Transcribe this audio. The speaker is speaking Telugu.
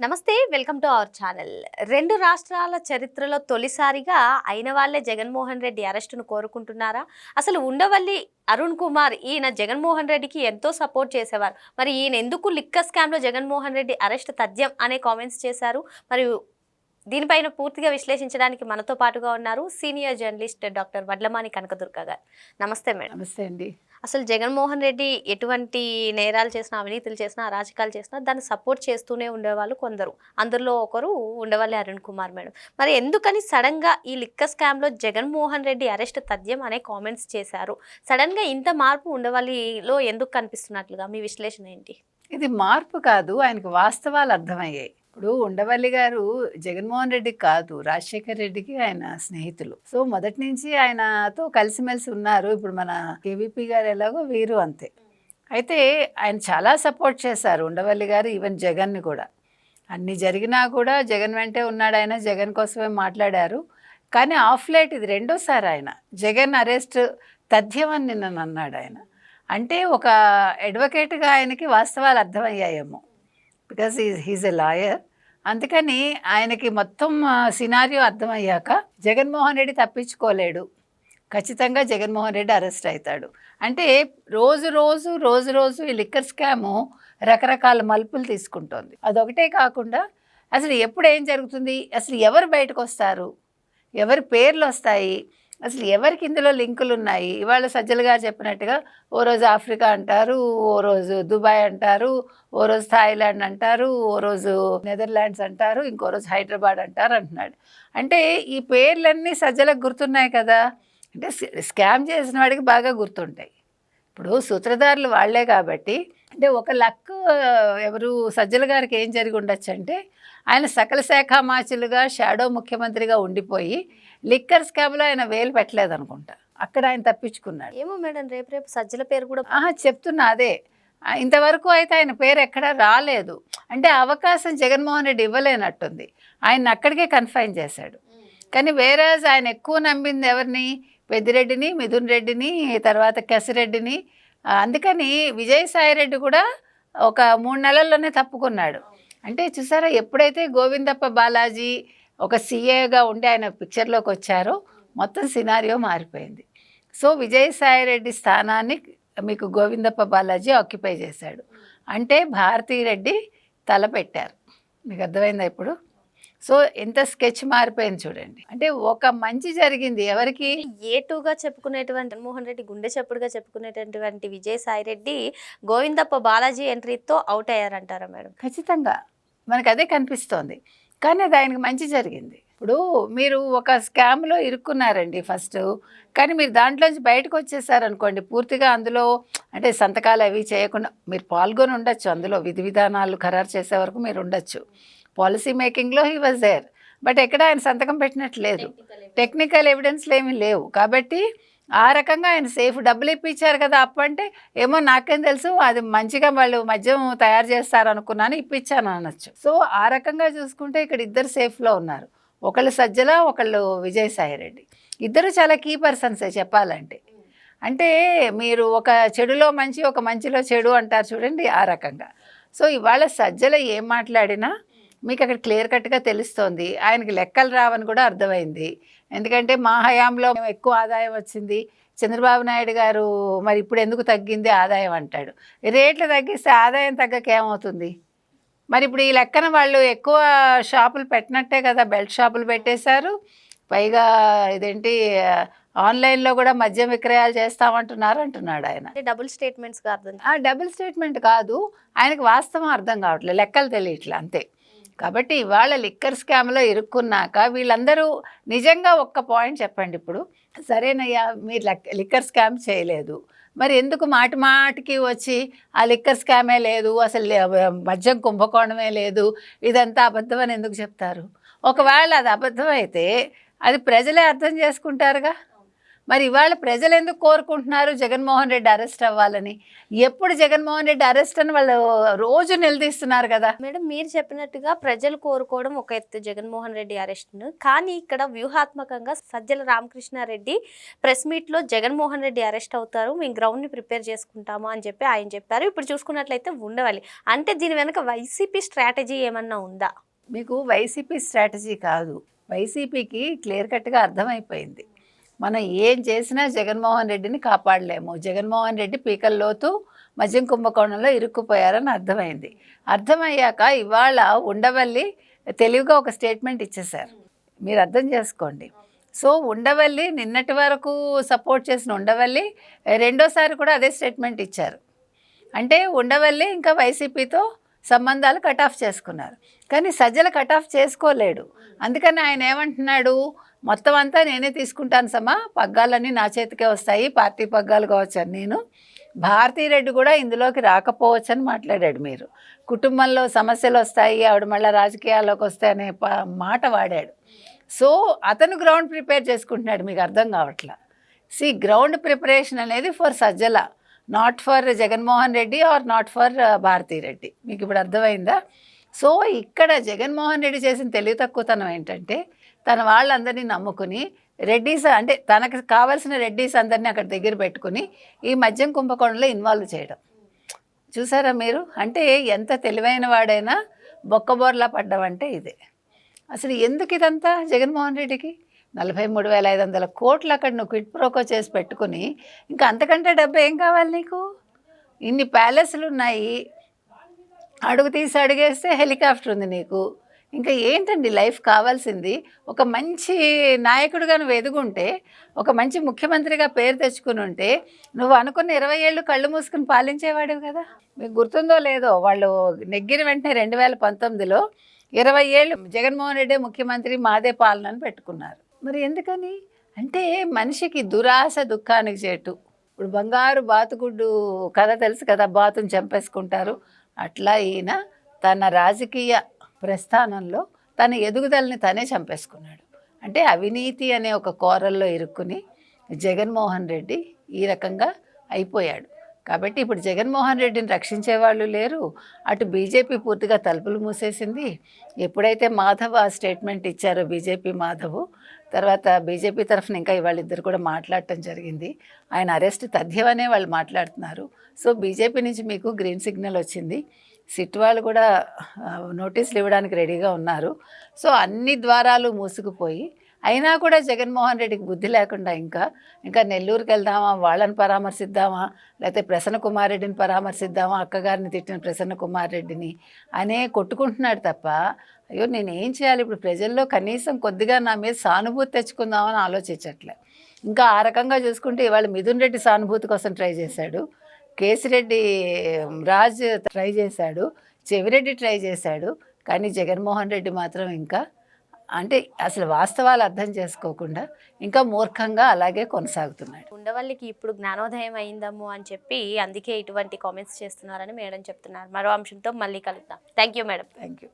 నమస్తే వెల్కమ్ టు అవర్ ఛానల్. రెండు రాష్ట్రాల చరిత్రలో తొలిసారిగా అయిన వాళ్ళే జగన్మోహన్ రెడ్డి అరెస్టును కోరుకుంటున్నారా? అసలు ఉండవల్లి అరుణ్ కుమార్ ఈయన జగన్మోహన్ రెడ్డికి ఎంతో సపోర్ట్ చేసేవారు. మరి ఈయన ఎందుకు లిక్కర్ స్కామ్లో జగన్మోహన్ రెడ్డి అరెస్ట్ తథ్యం అనే కామెంట్స్ చేశారు. మరియు దీనిపైన పూర్తిగా విశ్లేషించడానికి మనతో పాటుగా ఉన్నారు senior journalist doctor Vadlamani Kanakadurga గారు. నమస్తే మేడం. నమస్తే అండి. అసలు జగన్మోహన్ రెడ్డి ఎటువంటి నేరాలు చేసినా, అవినీతులు చేసినా, అరాచకాలు చేసినా దాన్ని సపోర్ట్ చేస్తూనే ఉండేవాళ్ళు కొందరు. అందులో ఒకరు ఉండవల్లి అరుణ్ కుమార్ మేడం. మరి ఎందుకని సడన్గా ఈ లిక్కర్ స్కామ్లో జగన్మోహన్ రెడ్డి అరెస్ట్ తథ్యం అనే కామెంట్స్ చేశారు? సడన్గా ఇంత మార్పు ఉండవల్లిలో ఎందుకు కనిపిస్తున్నట్లుగా మీ విశ్లేషణ ఏంటి? ఇది మార్పు కాదు, ఆయనకు వాస్తవాలు అర్థమయ్యాయి. ఇప్పుడు ఉండవల్లి గారు జగన్మోహన్ రెడ్డికి కాదు, రాజశేఖర్ రెడ్డికి ఆయన స్నేహితులు. సో మొదటి నుంచి ఆయనతో కలిసిమెలిసి ఉన్నారు. ఇప్పుడు మన కేవీపీ గారు ఎలాగో వీరు అంతే. అయితే ఆయన చాలా సపోర్ట్ చేశారు ఉండవల్లి గారు, ఈవెన్ జగన్ని కూడా. అన్ని జరిగినా కూడా జగన్ వెంటే ఉన్నాడు ఆయన, జగన్ కోసమే మాట్లాడారు. కానీ ఆఫ్ లైట్ ఇది రెండోసారి ఆయన జగన్ అరెస్ట్ తథ్యం అని నిన్న అన్నాడు ఆయన. అంటే ఒక అడ్వకేట్గా ఆయనకి వాస్తవాలు అర్థమయ్యాయేమో, బికాజ్ హీజ్ ఎ లాయర్. అందుకని ఆయనకి మొత్తం సినారియో అర్థమయ్యాక జగన్మోహన్ రెడ్డి తప్పించుకోలేడు, ఖచ్చితంగా జగన్మోహన్ రెడ్డి అరెస్ట్ అవుతాడు. అంటే రోజు ఈ లిక్కర్ స్కాము రకరకాల మలుపులు తీసుకుంటోంది. అదొకటే కాకుండా అసలు ఎప్పుడు ఏం జరుగుతుంది, అసలు ఎవరు బయటకు వస్తారు, ఎవరి పేర్లు వస్తాయి, అసలు ఎవరికి ఇందులో లింకులు ఉన్నాయి. ఇవాళ సజ్జల గారు చెప్పినట్టుగా ఓ రోజు ఆఫ్రికా అంటారు, ఓ రోజు దుబాయ్ అంటారు, ఓ రోజు థాయిలాండ్ అంటారు, ఓ రోజు నెదర్లాండ్స్ అంటారు, ఇంకో రోజు హైదరాబాద్ అంటారు అంటున్నాడు. అంటే ఈ పేర్లన్నీ సజ్జలకు గుర్తున్నాయి కదా, అంటే స్కామ్ చేసిన వాడికి బాగా గుర్తుంటాయి. ఇప్పుడు సూత్రధారులు వాళ్లే కాబట్టి, అంటే ఒక లక్ ఎవరు సజ్జల గారికి ఏం జరిగి ఉండొచ్చు అంటే, ఆయన సకల శాఖ మాచులుగా షాడో ముఖ్యమంత్రిగా ఉండిపోయి లిక్కర్ స్కామ్లో ఆయన వేలు పెట్టలేదు అనుకుంటా, అక్కడ ఆయన తప్పించుకున్నాడు. ఏమో మేడం, రేపు సజ్జల పేరు కూడా చెప్తున్నా అదే. ఇంతవరకు అయితే ఆయన పేరు ఎక్కడా రాలేదు. అంటే అవకాశం జగన్మోహన్ రెడ్డి ఇవ్వలేనట్టుంది, ఆయన అక్కడికే కన్ఫైన్ చేశాడు. కానీ వేరే ఆయన ఎక్కువ నమ్మింది ఎవరిని, పెద్దిరెడ్డిని, మిథున్ రెడ్డిని, తర్వాత కసిరెడ్డిని. అందుకని విజయసాయిరెడ్డి కూడా ఒక 3 నెలల్లోనే తప్పుకున్నాడు. అంటే చూసారా, ఎప్పుడైతే గోవిందప్ప బాలాజీ ఒక సీఏగా ఉండి ఆయన పిక్చర్లోకి వచ్చారో మొత్తం సినారియో మారిపోయింది. సో విజయసాయిరెడ్డి స్థానాన్ని మీకు గోవిందప్ప బాలాజీ ఆక్యుపై చేశాడు. అంటే భారతీరెడ్డి తల పెట్టారు. మీకు అర్థమైందా ఇప్పుడు? సో ఎంత స్కెచ్ మారిపోయింది చూడండి. అంటే ఒక మంచి జరిగింది ఎవరికి, ఏటుగా చెప్పుకునేటువంటి జగన్మోహన్ రెడ్డి గుండె చెప్పుడుగా చెప్పుకునేటటువంటి విజయసాయిరెడ్డి గోవిందప్ప బాలాజీ ఎంట్రీతో అవుట్ అయ్యారంటారా మేడం? ఖచ్చితంగా మనకు అదే కనిపిస్తోంది. కానీ అది ఆయనకు మంచి జరిగింది. ఇప్పుడు మీరు ఒక స్కామ్లో ఇరుక్కున్నారండి ఫస్ట్, కానీ మీరు దాంట్లోంచి బయటకు వచ్చేసారనుకోండి, పూర్తిగా అందులో అంటే సంతకాలు అవి చేయకుండా మీరు పాల్గొని ఉండొచ్చు, అందులో విధి విధానాలు ఖరారు చేసే వరకు మీరు ఉండొచ్చు. పాలసీ మేకింగ్లో హీ వాజ్ దేర్, బట్ ఎక్కడ ఆయన సంతకం పెట్టినట్టు లేదు, టెక్నికల్ ఎవిడెన్స్లు ఏమీ లేవు. కాబట్టి ఆ రకంగా ఆయన సేఫ్. డబ్బులు ఇప్పించారు కదా అప్పు అంటే, ఏమో నాకేం తెలుసు, అది మంచిగా వాళ్ళు మద్యం తయారు చేస్తారనుకున్నాను, ఇప్పించాను అనొచ్చు. సో ఆ రకంగా చూసుకుంటే ఇక్కడ ఇద్దరు సేఫ్లో ఉన్నారు, ఒకళ్ళు సజ్జల, ఒకళ్ళు విజయసాయిరెడ్డి. ఇద్దరు చాలా కీ పర్సన్సే చెప్పాలంటే. అంటే మీరు ఒక చెడులో మంచి, ఒక మంచిలో చెడు అంటారు చూడండి, ఆ రకంగా. సో ఇవాళ సజ్జల ఏం మాట్లాడినా మీకు అక్కడ క్లియర్ కట్గా తెలుస్తోంది. ఆయనకి లెక్కలు రావని కూడా అర్థమైంది. ఎందుకంటే మా హయాంలో ఎక్కువ ఆదాయం వచ్చింది, చంద్రబాబు నాయుడు గారు మరి ఇప్పుడు ఎందుకు తగ్గింది ఆదాయం అంటాడు. రేట్లు తగ్గిస్తే ఆదాయం తగ్గక ఏమవుతుంది? మరి ఇప్పుడు ఈ లెక్కన వాళ్ళు ఎక్కువ షాపులు పెట్టినట్టే కదా, బెల్ట్ షాపులు పెట్టేశారు. పైగా ఇదేంటి ఆన్లైన్లో కూడా మద్యం విక్రయాలు చేస్తామంటున్నారు అంటున్నాడు ఆయన. డబుల్ స్టేట్మెంట్స్ కాదు, డబుల్ స్టేట్మెంట్ కాదు, ఆయనకు వాస్తవం అర్థం కావట్లేదు, లెక్కలు తెలియట్లే అంతే. కాబట్టి ఇవాళ లిక్కర్ స్కామ్లో ఇరుక్కున్నాక వీళ్ళందరూ నిజంగా ఒక్క పాయింట్ చెప్పండి. ఇప్పుడు సరేనయ్యా, మీరు లిక్కర్ స్కామ్ చేయలేదు, మరి ఎందుకు మాటి మాటికి వచ్చి ఆ లిక్కర్ స్కామే లేదు, అసలు మద్యం కుంభకోణమే లేదు, ఇదంతా అబద్ధం అని ఎందుకు చెప్తారు? ఒకవేళ అది అబద్ధం అయితే అది ప్రజలే అర్థం చేసుకుంటారుగా. మరి ఇవాళ ప్రజలు ఎందుకు కోరుకుంటున్నారు జగన్మోహన్ రెడ్డి అరెస్ట్ అవ్వాలని? ఎప్పుడు జగన్మోహన్ రెడ్డి అరెస్ట్ అని వాళ్ళు రోజు నిలదీస్తున్నారు కదా. మేడం మీరు చెప్పినట్టుగా ప్రజలు కోరుకోవడం ఒక ఎత్తు జగన్మోహన్ రెడ్డి అరెస్ట్ను, కానీ ఇక్కడ వ్యూహాత్మకంగా సజ్జల రామకృష్ణారెడ్డి ప్రెస్ మీట్లో జగన్మోహన్ రెడ్డి అరెస్ట్ అవుతారు, మేము గ్రౌండ్ని ప్రిపేర్ చేసుకుంటాము అని చెప్పి ఆయన చెప్పారు. ఇప్పుడు చూసుకున్నట్లయితే ఉండవాలి అంటే దీని వెనక వైసీపీ స్ట్రాటజీ ఏమన్నా ఉందా? మీకు వైసీపీ స్ట్రాటజీ కాదు, వైసీపీకి క్లియర్ కట్గా అర్థమైపోయింది మనం ఏం చేసినా జగన్మోహన్ రెడ్డిని కాపాడలేము, జగన్మోహన్ రెడ్డి పీకల్లోతు మద్యం కుంభకోణంలో ఇరుక్కుపోయారని అర్థమైంది. అర్థమయ్యాక ఇవాళ ఉండవల్లి తెలివిగా ఒక స్టేట్మెంట్ ఇచ్చేశారు, మీరు అర్థం చేసుకోండి. సో ఉండవల్లి నిన్నటి వరకు సపోర్ట్ చేసిన ఉండవల్లి రెండోసారి కూడా అదే స్టేట్మెంట్ ఇచ్చారు. అంటే ఉండవల్లి ఇంకా వైసీపీతో సంబంధాలు కట్ ఆఫ్ చేసుకున్నారు. కానీ సజ్జల కట్ ఆఫ్ చేసుకోలేడు. అందుకని ఆయన ఏమంటున్నాడు, మొత్తం అంతా నేనే తీసుకుంటాను సమా, పగ్గాలన్నీ నా చేతికే వస్తాయి, పార్టీ పగ్గాలు కావచ్చు అని. నేను భారతీరెడ్డి కూడా ఇందులోకి రాకపోవచ్చు అని మాట్లాడాడు. మీరు కుటుంబంలో సమస్యలు వస్తాయి, ఆవిడ మళ్ళీ రాజకీయాల్లోకి వస్తాయనే మాట వాడాడు. సో అతను గ్రౌండ్ ప్రిపేర్ చేసుకుంటున్నాడు, మీకు అర్థం కావట్లా. గ్రౌండ్ ప్రిపరేషన్ అనేది for Sajjala, not for Jaganmohan Reddy or not for Bharathi Reddy. మీకు ఇప్పుడు అర్థమైందా? సో ఇక్కడ జగన్మోహన్ రెడ్డి చేసిన తెలివి తక్కువతనం ఏంటంటే తన వాళ్ళందరినీ నమ్ముకుని రెడ్డీస్ అంటే తనకు కావాల్సిన రెడ్డీస్ అందరినీ అక్కడ దగ్గర పెట్టుకుని ఈ మద్యం కుంభకోణంలో ఇన్వాల్వ్ చేయడం. చూసారా మీరు? అంటే ఎంత తెలివైన వాడైనా బొక్కబోర్లా పడ్డమంటే ఇదే. అసలు ఎందుకు ఇదంతా జగన్మోహన్ రెడ్డికి? 43,500 కోట్లు అక్కడ నువ్వు క్విట్ ప్రోకో చేసి పెట్టుకుని ఇంకా అంతకంటే డబ్బు ఏం కావాలి నీకు? ఇన్ని ప్యాలెస్లు ఉన్నాయి, అడుగు తీసి అడిగేస్తే హెలికాప్టర్ ఉంది నీకు. ఇంకా ఏంటండి లైఫ్ కావాల్సింది? ఒక మంచి నాయకుడిగా నువ్వు ఎదుగుంటే, ఒక మంచి ముఖ్యమంత్రిగా పేరు తెచ్చుకుని ఉంటే నువ్వు అనుకున్న 20 ఏళ్ళు కళ్ళు మూసుకుని పాలించేవాడివి కదా. మీకు గుర్తుందో లేదో, వాళ్ళు నెగ్గిన వెంటనే 2019లో 20 ఏళ్ళు జగన్మోహన్ రెడ్డి ముఖ్యమంత్రి, మాదే పాలన అని పెట్టుకున్నారు. మరి ఎందుకని అంటే మనిషికి దురాశ దుఃఖానికి చేటు. ఇప్పుడు బంగారు బాతుగుడ్డు కథ తెలుసు కదా, బాతుని చంపేసుకుంటారు. అట్లా ఈయన తన రాజకీయ ప్రస్థానంలో తన ఎదుగుదలని తనే చంపేసుకున్నాడు. అంటే అవినీతి అనే ఒక కోరల్లో ఇరుక్కుని జగన్మోహన్ రెడ్డి ఈ రకంగా అయిపోయాడు. కాబట్టి ఇప్పుడు జగన్మోహన్ రెడ్డిని రక్షించే వాళ్ళు లేరు, అటు బీజేపీ పూర్తిగా తలుపులు మూసేసింది. ఎప్పుడైతే మాధవ్ ఆ స్టేట్మెంట్ ఇచ్చారో బీజేపీ మాధవ్, తర్వాత బీజేపీ తరఫున ఇంకా వాళ్ళిద్దరు కూడా మాట్లాడటం జరిగింది. ఆయన అరెస్ట్ తథ్యమనే వాళ్ళు మాట్లాడుతున్నారు. సో బీజేపీ నుంచి మీకు గ్రీన్ సిగ్నల్ వచ్చింది. సిట్ వాళ్ళు కూడా నోటీసులు ఇవ్వడానికి రెడీగా ఉన్నారు. సో అన్ని ద్వారాలు మూసుకుపోయి అయినా కూడా జగన్మోహన్ రెడ్డికి బుద్ధి లేకుండా ఇంకా నెల్లూరుకి వెళ్దామా, వాళ్ళని పరామర్శిద్దామా, లేకపోతే ప్రసన్న కుమార్ రెడ్డిని పరామర్శిద్దామా, అక్కగారిని తిట్టిన ప్రసన్న కుమార్ రెడ్డిని అనే కొట్టుకుంటున్నాడు తప్ప, అయ్యో నేను ఏం చేయాలి ఇప్పుడు, ప్రజల్లో కనీసం కొద్దిగా నా మీద సానుభూతి తెచ్చుకుందామని ఆలోచించట్లే. ఇంకా ఆ రకంగా చూసుకుంటే ఇవాళ మిథున్ రెడ్డి సానుభూతి కోసం ట్రై చేశాడు, కేసిరెడ్డి రాజ్ ట్రై చేశాడు, చెవిరెడ్డి ట్రై చేశాడు. కానీ జగన్మోహన్ రెడ్డి మాత్రం ఇంకా అంటే అసలు వాస్తవాలు అర్థం చేసుకోకుండా ఇంకా మూర్ఖంగా అలాగే కొనసాగుతున్నాడు. ఉండవల్లికి ఇప్పుడు జ్ఞానోదయం అయిందమ్ము అని చెప్పి అందుకే ఇటువంటి కామెంట్స్ చేస్తున్నారని మేడం చెప్తున్నారు. మరో అంశంతో మళ్ళీ కలుద్దాం. Thank you madam. Thank you.